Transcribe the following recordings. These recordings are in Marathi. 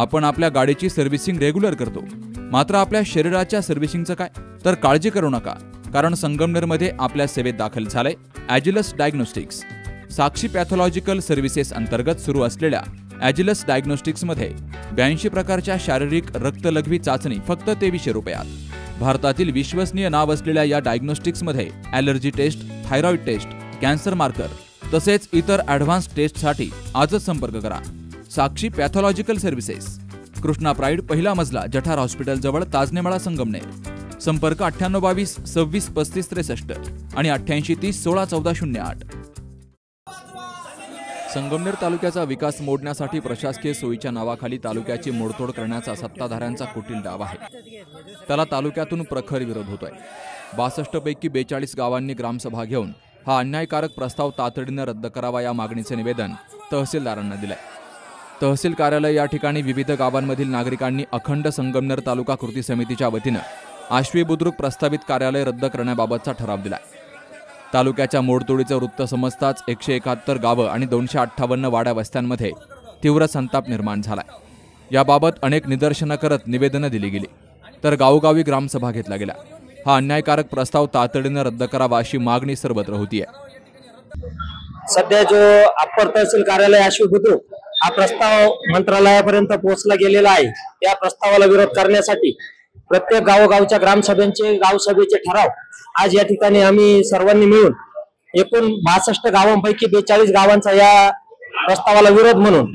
आपण आपल्या गाडीची सर्व्हिसिंग रेग्युलर करतो, मात्र आपल्या शरीराच्या सर्व्हिसिंगचं काय? तर काळजी करू नका, कारण संगमनेरमध्ये आपल्या सेवेत दाखल झालंय ॲजिलस डायग्नोस्टिक्स. साक्षी पॅथॉलॉजिकल सर्व्हिसेस अंतर्गत सुरू असलेल्या ॲजिलस डायग्नोस्टिक्समध्ये 82 प्रकारच्या शारीरिक रक्तलघवी चाचणी फक्त 2300 रुपयात. भारतातील विश्वसनीय नाव असलेल्या या डायग्नोस्टिक्समध्ये allergy test, thyroid test, cancer marker तसेच इतर ॲडव्हान्स टेस्टसाठी आजच संपर्क करा. Sakshi pathological services, Krishna Pride, पहिला मजला, जठार हॉस्पिटल जवळ, ताजनेमाळा, संगमनेर. संपर्क 9822 26 35 63 आणि 88 30 16 14 08. संगमनेर तालुक्याचा विकास मोडण्यासाठी प्रशासकीय सोयीच्या नावाखाली तालुक्याची मोडतोड करण्याचा सत्ताधाऱ्यांचा कुटील डाव आहे. त्याला तालुक्यातून प्रखर विरोध होतोय. 62 पैकी 42 गावांनी ग्रामसभा घेऊन हा अन्यायकारक प्रस्ताव तातडीने रद्द करावा या मागणीचे निवेदन तहसीलदारांना दिलंय. तहसील कार्यालय या ठिकाणी विविध गावांमधील नागरिकांनी अखंड संगमनेर तालुका कृती समितीच्या वतीनं आश्वी बुद्रुक प्रस्तावित कार्यालय रद्द करण्याबाबतचा ठराव दिलाय. तालुक्याच्या मोडतोडीचं वृत्त समजताच 171 गावं आणि 258 वाड्या वस्त्यांमध्ये तीव्र संताप निर्माण झालाय. याबाबत अनेक निदर्शनं करत निवेदनं दिली गेली, तर गावोगावी ग्रामसभा घेतल्या गेल्या. हा अन्यायकारक प्रस्ताव तातडीने रद्द करावा अशी मागणी सर्वत्र होतीये. सध्या जो अप्पर तहसील कार्यालय आश्वी बुद्रुक हा प्रस्ताव मंत्रालयापर्यंत पोहोचला गेलेला आहे, त्या प्रस्तावाला विरोध करण्यासाठी प्रत्येक गावोगावच्या ग्रामसभेचे गावसभेचे ठराव आज या ठिकाणी आम्ही सर्वांनी मिळून एकूण 62 गावांपैकी 42 गावांचा या प्रस्तावाला विरोध म्हणून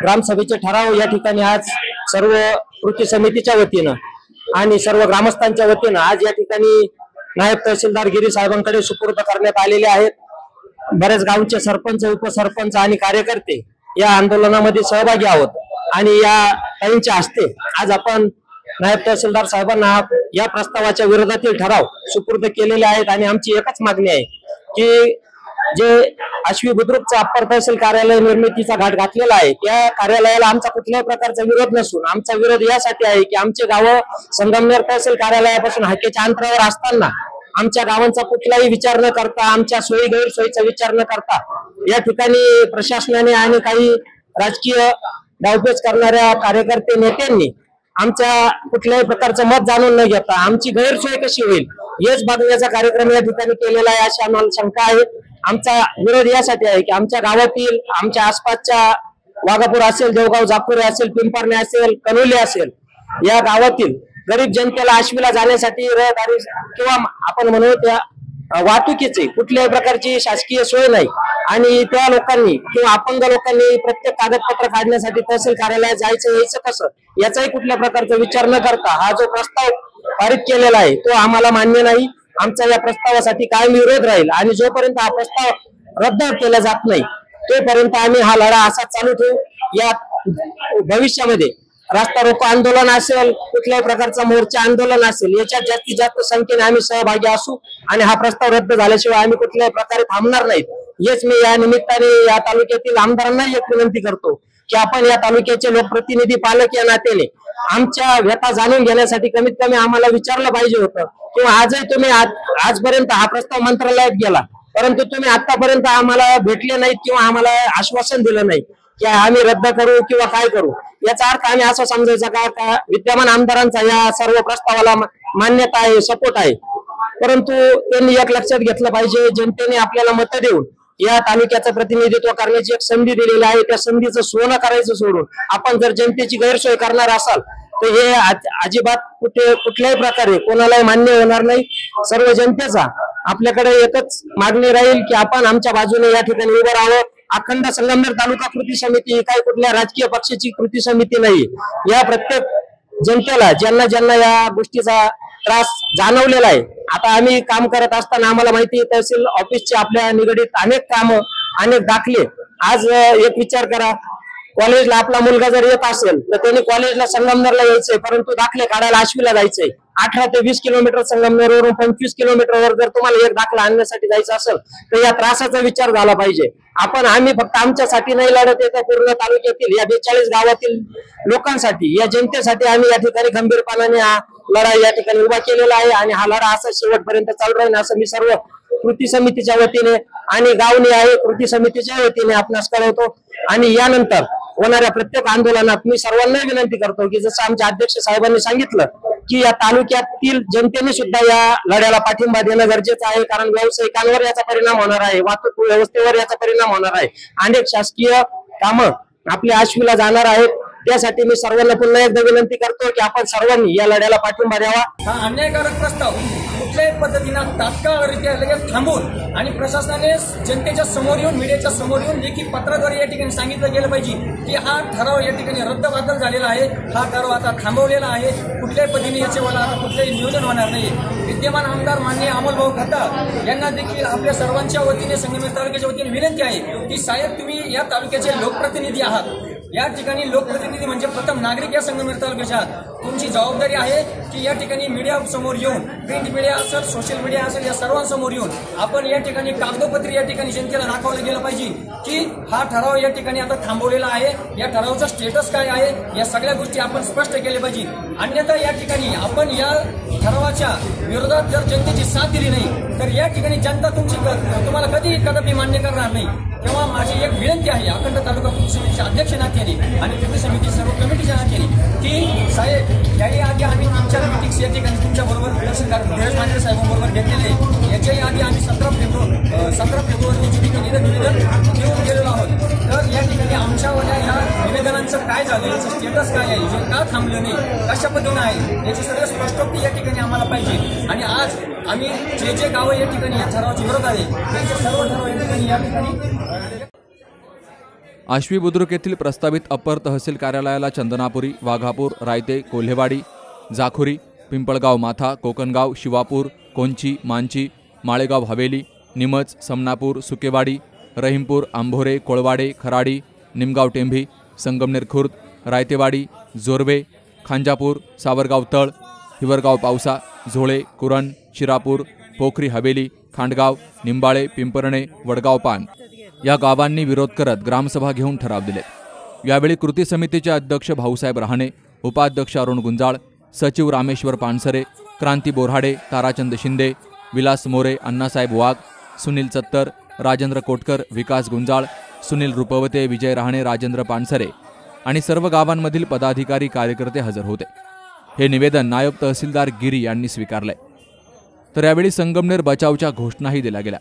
ग्रामसभेचे ठराव या ठिकाणी आज सर्व कृती समितीच्या वतीनं आणि सर्व ग्रामस्थांच्या वतीनं आज या ठिकाणी नायब तहसीलदार गिरी साहेबांकडे सुपूर्द करण्यात आलेले आहेत. बरेच गावचे सरपंच, उपसरपंच आणि कार्यकर्ते या आंदोलनामध्ये सहभागी आहोत आणि या ताईंच्या हस्ते आज आपण नायब तहसीलदार साहेबांना या प्रस्तावाच्या विरोधातील ठराव सुपूर्द केलेले आहेत. आणि आमची एकच मागणी आहे की जे आश्वी बुद्रुकचं अप्पर तहसील कार्यालय निर्मितीचा घाट घातलेला आहे, त्या कार्यालयाला आमचा कुठल्याही प्रकारचा विरोध नसून आमचा विरोध यासाठी आहे की आमचे गावं संगमनेर तहसील कार्यालयापासून हाकेच्या अंतरावर असताना आमच्या गावांचा कुठलाही विचार न करता, आमच्या सोयी गैरसोयीचा विचार न करता या ठिकाणी प्रशासनाने आणि काही राजकीय डावपेच करणाऱ्या कार्यकर्ते नेत्यांनी आमच्या कुठल्याही प्रकारचं मत जाणून न घेता आमची गैरसोय कशी होईल हेच बघण्याचा कार्यक्रम या ठिकाणी केलेला आहे अशी आम्हाला शंका आहे. आमचा विरोध यासाठी आहे की आमच्या गावातील, आमच्या आसपासच्या वाघापूर असेल, देवगाव जाकुरे असेल, पिंपरणे असेल, कनोली असेल, या गावातील गरीब जनतेला आश्वीला जाण्यासाठी रहदारी किंवा आपण म्हणू त्या वाहतुकीची कुठल्याही प्रकारची शासकीय सोय नाही. आणि त्या लोकांनी किंवा अपंग लोकांनी प्रत्येक कागदपत्र काढण्यासाठी तहसील कार्यालयात जायचं यायचं कसं याचाही कुठल्या प्रकारचा विचार न करता हा जो प्रस्ताव पारित केलेला आहे तो आम्हाला मान्य नाही. आमचा या प्रस्तावासाठी कायम विरोध राहील आणि जोपर्यंत हा प्रस्ताव रद्द केला जात नाही तोपर्यंत आम्ही हा लढा असा चालू ठेवू. या भविष्यामध्ये रास्ता रोको आंदोलन असेल, कुठल्याही प्रकारचा मोर्चा आंदोलन असेल, याच्यात जास्तीत जास्त संख्येने आम्ही सहभागी असू आणि हा प्रस्ताव रद्द झाल्याशिवाय आम्ही कुठल्याही प्रकारे थांबणार नाहीत. हेच मी या निमित्ताने या तालुक्यातील आमदारांना एक विनंती करतो की आपण या तालुक्याचे लोकप्रतिनिधी, पालक या नात्याने आमच्या व्यथा जाणून घेण्यासाठी कमीत कमी आम्हाला विचारलं पाहिजे होतं. किंवा आजही तुम्ही आजपर्यंत हा प्रस्ताव मंत्रालयात गेला, परंतु तुम्ही आतापर्यंत आम्हाला भेटले नाहीत किंवा आम्हाला आश्वासन दिलं नाही की आम्ही रद्द करू किंवा काय करू. याचा अर्थ आम्ही असं समजायचा का विद्यमान आमदारांचा या सर्व प्रस्तावाला मान्यता आहे, सपोर्ट आहे, परंतु त्यांनी एक लक्षात घेतलं पाहिजे, जनतेने आपल्याला मतं देऊन या तालुक्याचं प्रतिनिधित्व करण्याची एक संधी दिलेली आहे. त्या संधीचं सोनं करायचं सोडून आपण जर जनतेची गैरसोय करणार असाल तर हे अजिबात कुठल्याही प्रकारे कोणालाही मान्य होणार नाही. सर्व जनतेचा आपल्याकडे एकच मागणी राहील की आपण आमच्या बाजूने या ठिकाणी उभं राहावं. अखंड संगमनेर तालुका कृती समिती ही काही कुठल्या राजकीय पक्षाची कृती समिती नाही. या प्रत्येक जनतेला ज्यांना ज्यांना या गोष्टीचा त्रास जाणवलेला आहे, आता आम्ही काम करत असताना आम्हाला माहिती तहसील ऑफिसचे आपल्या निगडीत अनेक कामं, अनेक दाखले. आज एक विचार करा, कॉलेजला आपला मुलगा जर येत असेल तर त्यांनी कॉलेजला संगमनेरला यायचंय, परंतु दाखले काढायला आश्वीला जायचंय. 18 ते 20 किलोमीटर संगमनेरवरून 25 किलोमीटरवर जर तुम्हाला एक दाखला आणण्यासाठी जायचं असेल तर या त्रासाचा विचार झाला पाहिजे. आम्ही फक्त आमच्यासाठी नाही लढत येत, पूर्ण तालुक्यातील या 42 गावातील लोकांसाठी, या जनतेसाठी आम्ही या ठिकाणी खंबीरपणाने हा लढा या ठिकाणी उभा केलेला आहे आणि हा लढा असा शेवटपर्यंत चालू राहील असं मी सर्व कृती समितीच्या वतीने आणि गावनिहाय कृती समितीच्या वतीने आपणास कळवतो. आणि यानंतर होणाऱ्या प्रत्येक आंदोलनात मी सर्वांना विनंती करतो की जसं आमच्या अध्यक्ष साहेबांनी सांगितलं की या तालुक्यातील जनतेने सुद्धा या लढ्याला पाठिंबा देणं गरजेचं आहे, कारण व्यावसायिकांवर याचा परिणाम होणार आहे, वाहतूक व्यवस्थेवर याचा परिणाम होणार आहे, अनेक शासकीय कामं आपल्या आश्वीला जाणार आहेत। त्यासाठी मी सर्वांना पुन्हा एकदा विनंती करतो की आपण सर्वांनी या लढ्याला पाठिंबा द्यावा। हा अन्यायकारक प्रस्ताव कुठल्याही पद्धतीनं तात्काळरित्या लगेच थांबवून आणि प्रशासनाने जनतेच्या समोर येऊन, मीडियाच्या समोर येऊन लेखी पत्राद्वारे या ठिकाणी सांगितलं गेलं पाहिजे की हा ठराव या ठिकाणी रद्दबातल झालेला आहे, हा ठराव आता थांबवलेला आहे, कुठल्याही पद्धतीने याच्यावर आता कुठलंही नियोजन होणार नाही। विद्यमान आमदार माननीय अमोलभाऊ खताळ यांना देखील आपल्या सर्वांच्या वतीने, संगमेश्वर तालुक्याच्या वतीने विनंती आहे की साहेब तुम्ही या तालुक्याचे लोकप्रतिनिधी आहात, या ठिकाणी लोकप्रतिनिधी म्हणजे प्रथम नागरिक या संगमेश्वर तालुक्याच्या तुमची जबाबदारी आहे की या ठिकाणी मीडिया समोर येऊन, प्रिंट मीडिया असेल, सोशल मीडिया असेल, या सर्वांसमोर येऊन आपण या ठिकाणी कागदोपत्री या ठिकाणी जनतेला दाखवलं गेलं पाहिजे की हा ठराव या ठिकाणी आता थांबवलेला आहे, या ठरावाचा स्टेटस काय आहे, या सगळ्या गोष्टी आपण स्पष्ट केल्या पाहिजे। अन्यथा या ठिकाणी आपण या ठरावाच्या विरोधात जर जनतेची साथ दिली नाही तर या ठिकाणी जनता तुम्हाला कधी मान्य करणार नाही। तेव्हा माझी एक विनंती आहे अखंड तालुका कृती समितीच्या अध्यक्ष नात्याने आणि कृती समिती सर्व कमिटीच्या नात्याने की साहेब याही आधी आम्ही आमच्या मिटिंग्स या ठिकाणी तुमच्या बरोबर तहसीलदार धीरज मांढरे साहेबांबरोबर घेतलेले, याच्याही आधी आम्ही 17 फेब्रुवारीची ठिकाणी निवेदन घेऊन गेलेलो आहोत। तर या ठिकाणी आमच्यावाल्या या निवेदनांचं काय झालं, याचं स्टेटस काय आहे, जे का थांबलं नाही, कशा पद्धतीनं आहे, याची सगळं स्पष्टोक्ती या ठिकाणी आम्हाला पाहिजे। आणि आज आम्ही जे गावं या ठिकाणी या ठरावाच्या विरोधात आहे त्यांचे सर्व ठराव या ठिकाणी आश्वी बुद्रुक येथील प्रस्तावित अप्पर तहसील कार्यालयाला चंदनापुरी, वाघापूर, रायते, कोल्हेवाडी, जाखुरी, पिंपळगाव माथा, कोकणगाव, शिवापूर, कोंची, मांची, माळेगाव हवेली, निमच, समनापूर, सुकेवाडी, रहीमपूर, आंभोरे, कोळवाडे, खराडी, निमगाव टेंभी, संगमनेर खुर्द, रायतेवाडी, जोरवे, खांजापूर, सावरगाव तळ, हिवरगाव पावसा, झोळे, कुरण, शिरापूर, पोखरी हवेली, खांडगाव, निंबाळे, पिंपरणे, वडगाव पान या गावांनी विरोध करत ग्रामसभा घेऊन ठराव दिले। यावेळी कृती समितीचे अध्यक्ष भाऊसाहेब रहाणे, उपाध्यक्ष अरुण गुंजाळ, सचिव रामेश्वर पानसरे, क्रांती बोऱ्हाडे, ताराचंद शिंदे, विलास मोरे, अण्णासाहेब वाघ, सुनील सत्तर, राजेंद्र कोटकर, विकास गुंजाळ, सुनील रुपवते, विजय रहाणे, राजेंद्र पानसरे आणि सर्व गावांमधील पदाधिकारी कार्यकर्ते हजर होते। हे निवेदन नायब तहसीलदार गिरी यांनी स्वीकारले। तर यावेळी संगमनेर बचावच्या घोषणाही दिल्या गेल्या।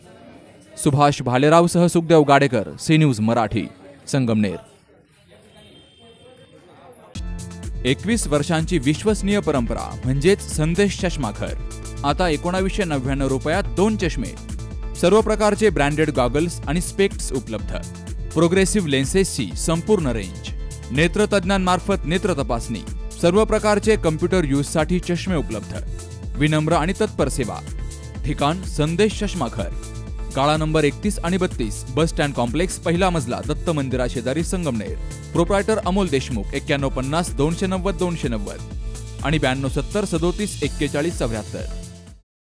सुभाष भालेरावसह सुखदेव गाडेकर, सी न्यूज मराठी, संगमनेर। 21 वर्षांची विश्वसनीय परंपरा म्हणजेच संदेश चष्माघर। आता 1999 रुपयात 2 चष्मे, सर्व प्रकारचे ब्रँडेड गॉगल्स आणि स्पेक्ट्स उपलब्ध, प्रोग्रेसिव्ह लेन्सेसची संपूर्ण रेंज, नेत्रतज्ञांमार्फत नेत्र तपासणी, सर्व प्रकारचे कम्प्युटर यूजसाठी चष्मे उपलब्ध, विनम्र आणि तत्पर सेवा। ठिकाण संदेश चष्माघर, गाळा नंबर 31 आणि 32, बस स्टँड कॉम्प्लेक्स, पहिला मजला, दत्त मंदिरा शेजारी, संगमनेर। प्रोप्रायटर अमोल देशमुख, 9150 290 290 आणि 9270 37 41 74।